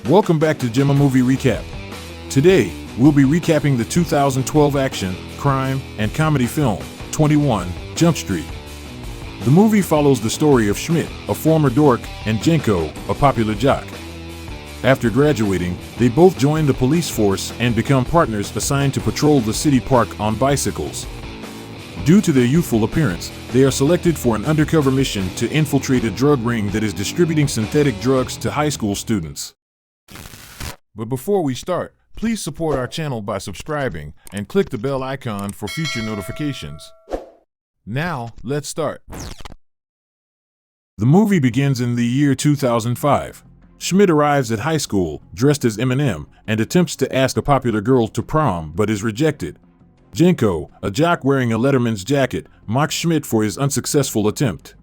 Welcome back to Gemma Movie Recap. Today, we'll be recapping the 2012 action, crime, and comedy film, 21 Jump Street. The movie follows the story of Schmidt, a former dork, and Jenko, a popular jock. After graduating, they both join the police force and become partners assigned to patrol the city park on bicycles. Due to their youthful appearance, they are selected for an undercover mission to infiltrate a drug ring that is distributing synthetic drugs to high school students. But before we start, please support our channel by subscribing and click the bell icon for future notifications. Now, let's start. The movie begins in the year 2005. Schmidt arrives at high school, dressed as Eminem, and attempts to ask a popular girl to prom but is rejected. Jenko, a jock wearing a Letterman's jacket, mocks Schmidt for his unsuccessful attempt.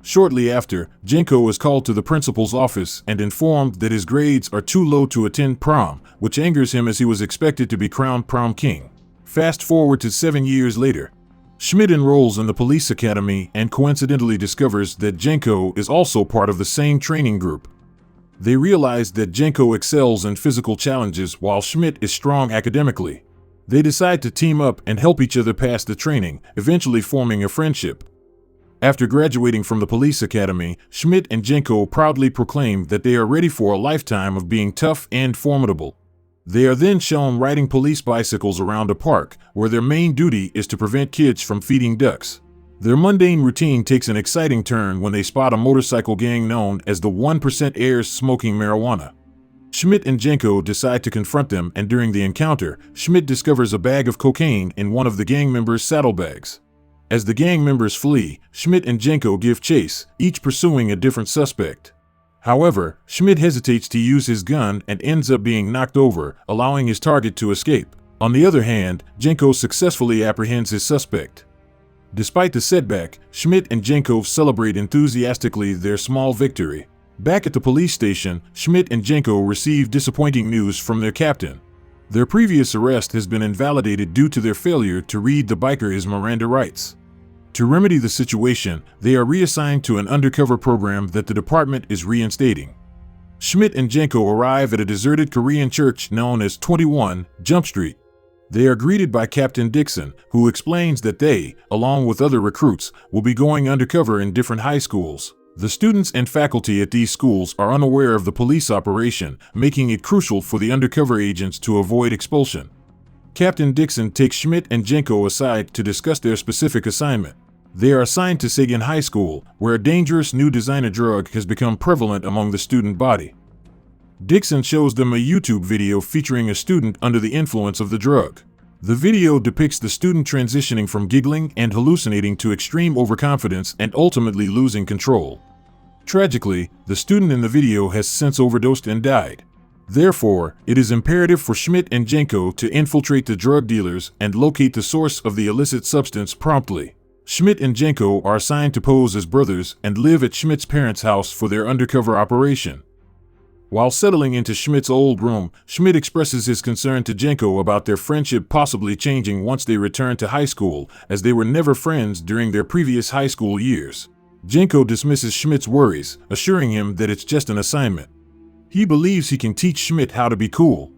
Shortly after, Jenko is called to the principal's office and informed that his grades are too low to attend prom, which angers him as he was expected to be crowned prom king. Fast forward to 7 years later. Schmidt enrolls in the police academy and coincidentally discovers that Jenko is also part of the same training group. They realize that Jenko excels in physical challenges while Schmidt is strong academically. They decide to team up and help each other pass the training, eventually forming a friendship. After graduating from the police academy, Schmidt and Jenko proudly proclaim that they are ready for a lifetime of being tough and formidable. They are then shown riding police bicycles around a park, where their main duty is to prevent kids from feeding ducks. Their mundane routine takes an exciting turn when they spot a motorcycle gang known as the 1% heirs smoking marijuana. Schmidt and Jenko decide to confront them, and during the encounter, Schmidt discovers a bag of cocaine in one of the gang members' saddlebags. As the gang members flee, Schmidt and Jenko give chase, each pursuing a different suspect. However, Schmidt hesitates to use his gun and ends up being knocked over, allowing his target to escape. On the other hand, Jenko successfully apprehends his suspect. Despite the setback, Schmidt and Jenko celebrate enthusiastically their small victory. Back at the police station, Schmidt and Jenko receive disappointing news from their captain. Their previous arrest has been invalidated due to their failure to read the biker his Miranda rights. To remedy the situation, they are reassigned to an undercover program that the department is reinstating. Schmidt and Jenko arrive at a deserted Korean church known as 21 Jump Street. They are greeted by Captain Dixon, who explains that they, along with other recruits, will be going undercover in different high schools. The students and faculty at these schools are unaware of the police operation, making it crucial for the undercover agents to avoid expulsion. Captain Dixon takes Schmidt and Jenko aside to discuss their specific assignment. They are assigned to Sagan High School, where a dangerous new designer drug has become prevalent among the student body. Dixon shows them a YouTube video featuring a student under the influence of the drug. The video depicts the student transitioning from giggling and hallucinating to extreme overconfidence and ultimately losing control. Tragically, the student in the video has since overdosed and died. Therefore, it is imperative for Schmidt and Jenko to infiltrate the drug dealers and locate the source of the illicit substance promptly. Schmidt and Jenko are assigned to pose as brothers and live at Schmidt's parents' house for their undercover operation. While settling into Schmidt's old room, Schmidt expresses his concern to Jenko about their friendship possibly changing once they return to high school, as they were never friends during their previous high school years. Jenko dismisses Schmidt's worries, assuring him that it's just an assignment. He believes he can teach Schmidt how to be cool.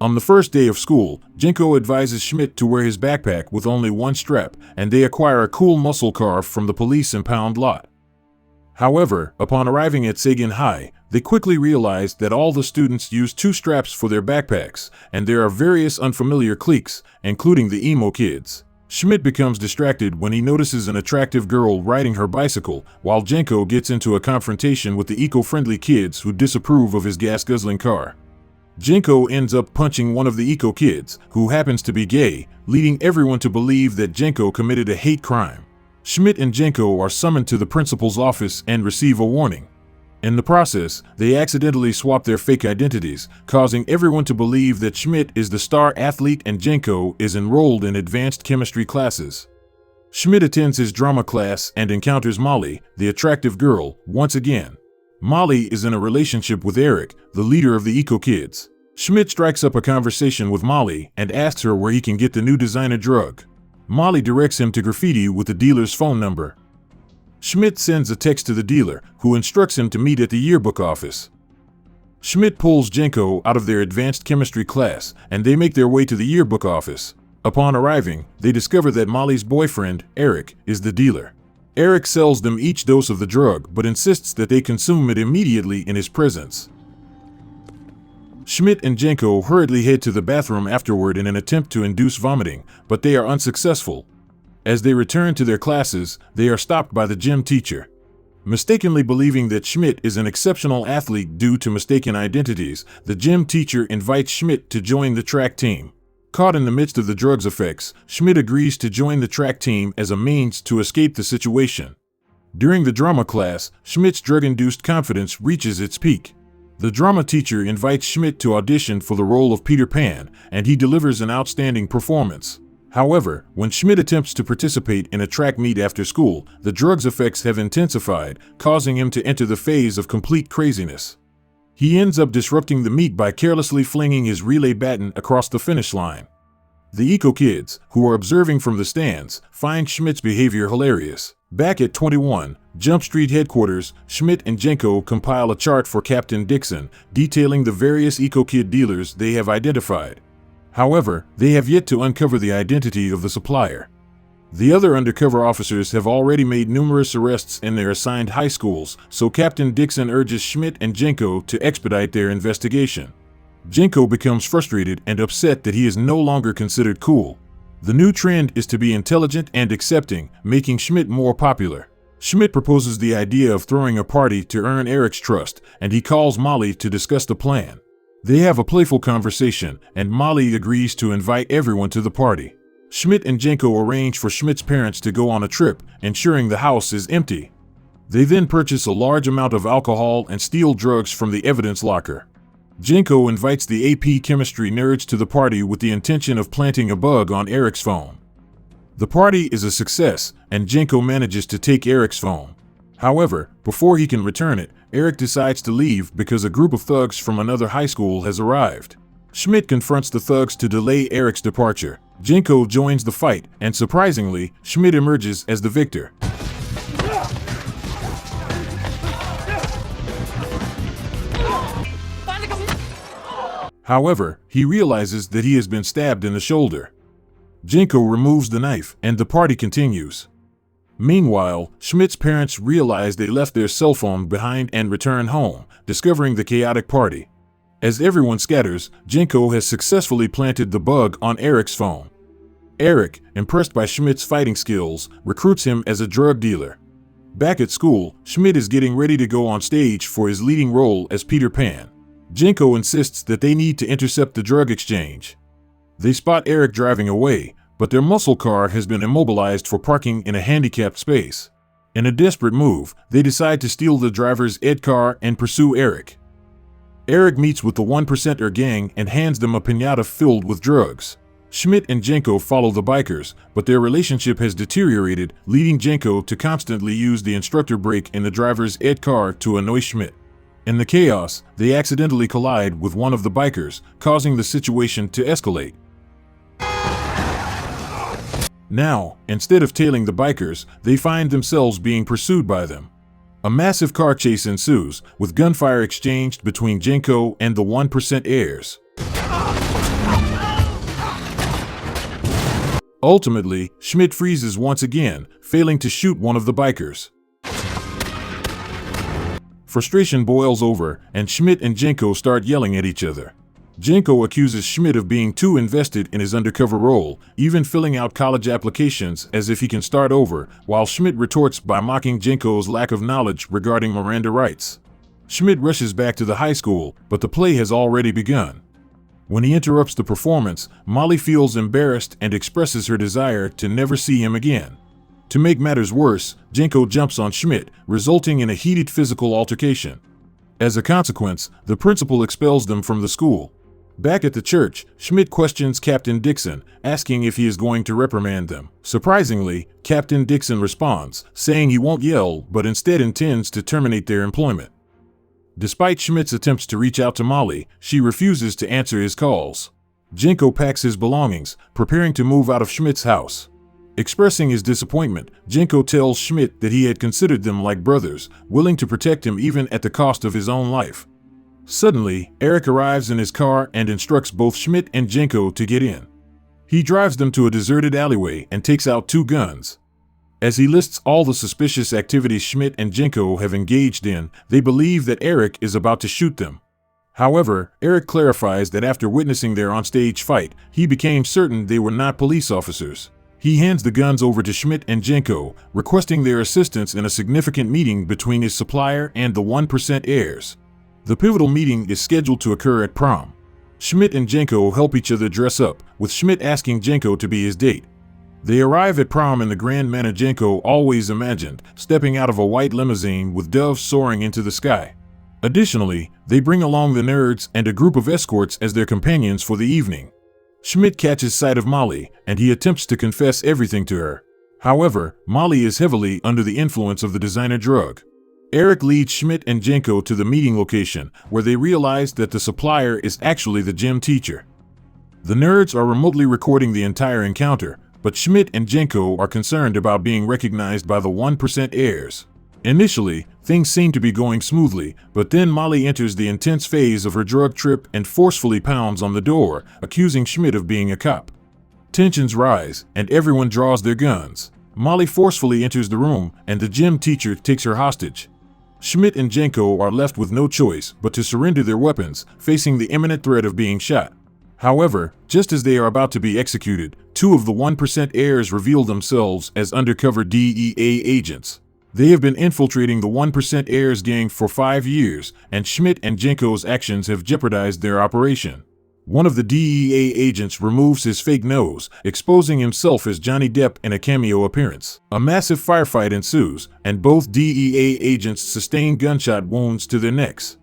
On the first day of school, Jenko advises Schmidt to wear his backpack with only one strap, and they acquire a cool muscle car from the police impound lot. However, upon arriving at Sagan High, they quickly realize that all the students use 2 straps for their backpacks, and there are various unfamiliar cliques, including the emo kids. Schmidt becomes distracted when he notices an attractive girl riding her bicycle, while Jenko gets into a confrontation with the eco-friendly kids who disapprove of his gas-guzzling car. Jenko ends up punching one of the eco kids, who happens to be gay, leading everyone to believe that Jenko committed a hate crime. Schmidt and Jenko are summoned to the principal's office and receive a warning. In the process, they accidentally swap their fake identities, causing everyone to believe that Schmidt is the star athlete and Jenko is enrolled in advanced chemistry classes. Schmidt attends his drama class and encounters Molly, the attractive girl, once again. Molly is in a relationship with Eric, the leader of the eco kids. Schmidt strikes up a conversation with Molly and asks her where he can get the new designer drug. Molly directs him to graffiti with the dealer's phone number. Schmidt sends a text to the dealer, who instructs him to meet at the yearbook office. Schmidt pulls Jenko out of their advanced chemistry class, and they make their way to the yearbook office. Upon arriving, they discover that Molly's boyfriend, Eric, is the dealer. Eric sells them each dose of the drug, but insists that they consume it immediately in his presence. Schmidt and Jenko hurriedly head to the bathroom afterward in an attempt to induce vomiting, but they are unsuccessful. As they return to their classes, they are stopped by the gym teacher. Mistakenly believing that Schmidt is an exceptional athlete due to mistaken identities, the gym teacher invites Schmidt to join the track team. Caught in the midst of the drug's effects, Schmidt agrees to join the track team as a means to escape the situation. During the drama class, Schmidt's drug-induced confidence reaches its peak. The drama teacher invites Schmidt to audition for the role of Peter Pan, and he delivers an outstanding performance. However, when Schmidt attempts to participate in a track meet after school, the drug's effects have intensified, causing him to enter the phase of complete craziness. He ends up disrupting the meet by carelessly flinging his relay baton across the finish line. The Eco Kids, who are observing from the stands, find Schmidt's behavior hilarious. Back at 21, Jump Street headquarters, Schmidt and Jenko compile a chart for Captain Dixon, detailing the various Eco Kid dealers they have identified. However, they have yet to uncover the identity of the supplier. The other undercover officers have already made numerous arrests in their assigned high schools, so Captain Dixon urges Schmidt and Jenko to expedite their investigation. Jenko becomes frustrated and upset that he is no longer considered cool. The new trend is to be intelligent and accepting, making Schmidt more popular. Schmidt proposes the idea of throwing a party to earn Eric's trust, and he calls Molly to discuss the plan. They have a playful conversation, and Molly agrees to invite everyone to the party. Schmidt and Jenko arrange for Schmidt's parents to go on a trip, ensuring the house is empty. They then purchase a large amount of alcohol and steal drugs from the evidence locker. Jenko invites the AP chemistry nerds to the party with the intention of planting a bug on Eric's phone. The party is a success, and Jenko manages to take Eric's phone. However, before he can return it, Eric decides to leave because a group of thugs from another high school has arrived. Schmidt confronts the thugs to delay Eric's departure. Jenko joins the fight, and surprisingly, Schmidt emerges as the victor. However, he realizes that he has been stabbed in the shoulder. Jenko removes the knife, and the party continues. Meanwhile, Schmidt's parents realize they left their cell phone behind and return home, discovering the chaotic party. As everyone scatters, Jenko has successfully planted the bug on Eric's phone. Eric, impressed by Schmidt's fighting skills, recruits him as a drug dealer. Back at school, Schmidt is getting ready to go on stage for his leading role as Peter Pan. Jenko insists that they need to intercept the drug exchange. They spot Eric driving away, but their muscle car has been immobilized for parking in a handicapped space. In a desperate move, they decide to steal the driver's Ed car and pursue Eric. Eric meets with the 1%er gang and hands them a piñata filled with drugs. Schmidt and Jenko follow the bikers, but their relationship has deteriorated, leading Jenko to constantly use the instructor brake in the driver's Ed car to annoy Schmidt. In the chaos, they accidentally collide with one of the bikers, causing the situation to escalate. Now, instead of tailing the bikers, they find themselves being pursued by them. A massive car chase ensues, with gunfire exchanged between Jenko and the 1% heirs. Ultimately, Schmidt freezes once again, failing to shoot one of the bikers. Frustration boils over, and Schmidt and Jenko start yelling at each other. Jenko accuses Schmidt of being too invested in his undercover role, even filling out college applications as if he can start over, while Schmidt retorts by mocking Jenko's lack of knowledge regarding Miranda rights. Schmidt rushes back to the high school, but the play has already begun. When he interrupts the performance, Molly feels embarrassed and expresses her desire to never see him again. To make matters worse, Jenko jumps on Schmidt, resulting in a heated physical altercation. As a consequence, the principal expels them from the school. Back at the church, Schmidt questions Captain Dixon, asking if he is going to reprimand them. Surprisingly, Captain Dixon responds, saying he won't yell, but instead intends to terminate their employment. Despite Schmidt's attempts to reach out to Molly, she refuses to answer his calls. Jenko packs his belongings, preparing to move out of Schmidt's house. Expressing his disappointment, Jenko tells Schmidt that he had considered them like brothers, willing to protect him even at the cost of his own life. Suddenly, Eric arrives in his car and instructs both Schmidt and Jenko to get in. He drives them to a deserted alleyway and takes out 2 guns. As he lists all the suspicious activities Schmidt and Jenko have engaged in, they believe that Eric is about to shoot them. However, Eric clarifies that after witnessing their onstage fight, he became certain they were not police officers. He hands the guns over to Schmidt and Jenko, requesting their assistance in a significant meeting between his supplier and the 1% heirs. The pivotal meeting is scheduled to occur at prom. Schmidt and Jenko help each other dress up, with Schmidt asking Jenko to be his date. They arrive at prom in the grand manner Jenko always imagined, stepping out of a white limousine with doves soaring into the sky. Additionally, they bring along the nerds and a group of escorts as their companions for the evening. Schmidt catches sight of Molly, and he attempts to confess everything to her. However, Molly is heavily under the influence of the designer drug. Eric leads Schmidt and Jenko to the meeting location, where they realize that the supplier is actually the gym teacher. The nerds are remotely recording the entire encounter, but Schmidt and Jenko are concerned about being recognized by the 1% heirs. Initially, things seem to be going smoothly, but then Molly enters the intense phase of her drug trip and forcefully pounds on the door, accusing Schmidt of being a cop. Tensions rise, and everyone draws their guns. Molly forcefully enters the room, and the gym teacher takes her hostage. Schmidt and Jenko are left with no choice but to surrender their weapons, facing the imminent threat of being shot. However, just as they are about to be executed, 2 of the 1% heirs reveal themselves as undercover DEA agents. They have been infiltrating the 1% heirs gang for 5 years, and Schmidt and Jenko's actions have jeopardized their operation. One of the DEA agents removes his fake nose, exposing himself as Johnny Depp in a cameo appearance. A massive firefight ensues, and both DEA agents sustain gunshot wounds to their necks.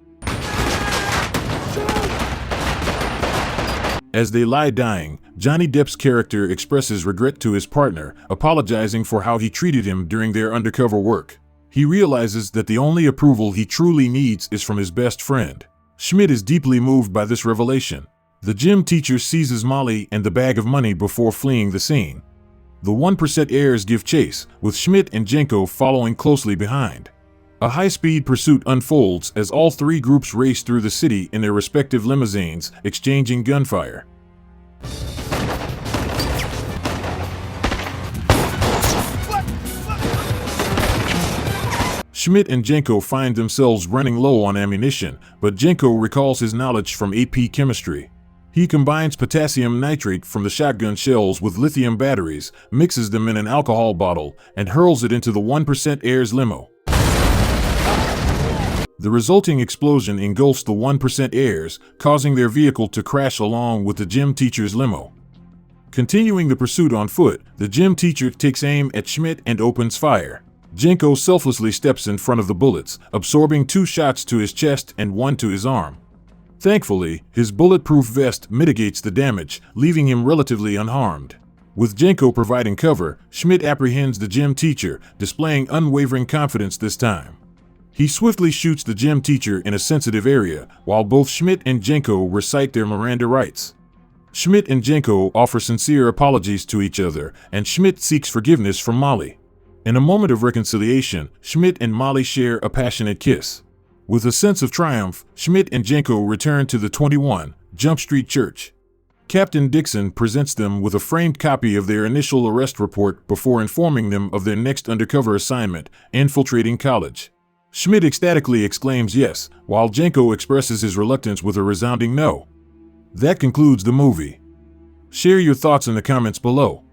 As they lie dying, Johnny Depp's character expresses regret to his partner, apologizing for how he treated him during their undercover work. He realizes that the only approval he truly needs is from his best friend. Schmidt is deeply moved by this revelation. The gym teacher seizes Molly and the bag of money before fleeing the scene. The 1% heirs give chase, with Schmidt and Jenko following closely behind. A high-speed pursuit unfolds as all 3 groups race through the city in their respective limousines, exchanging gunfire. Schmidt and Jenko find themselves running low on ammunition, but Jenko recalls his knowledge from AP chemistry. He combines potassium nitrate from the shotgun shells with lithium batteries, mixes them in an alcohol bottle, and hurls it into the 1% heirs limo. The resulting explosion engulfs the 1% heirs, causing their vehicle to crash along with the gym teacher's limo. Continuing the pursuit on foot, the gym teacher takes aim at Schmidt and opens fire. Jenko selflessly steps in front of the bullets, absorbing 2 shots to his chest and 1 to his arm. Thankfully, his bulletproof vest mitigates the damage, leaving him relatively unharmed. With Jenko providing cover, Schmidt apprehends the gym teacher, displaying unwavering confidence this time. He swiftly shoots the gym teacher in a sensitive area, while both Schmidt and Jenko recite their Miranda rights. Schmidt and Jenko offer sincere apologies to each other, and Schmidt seeks forgiveness from Molly. In a moment of reconciliation, Schmidt and Molly share a passionate kiss. With a sense of triumph, Schmidt and Jenko return to the 21 Jump Street Church. Captain Dixon presents them with a framed copy of their initial arrest report before informing them of their next undercover assignment, infiltrating college. Schmidt ecstatically exclaims yes, while Jenko expresses his reluctance with a resounding no. That concludes the movie. Share your thoughts in the comments below.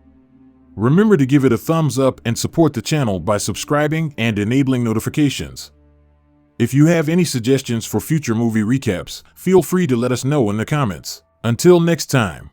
Remember to give it a thumbs up and support the channel by subscribing and enabling notifications. If you have any suggestions for future movie recaps, feel free to let us know in the comments. Until next time.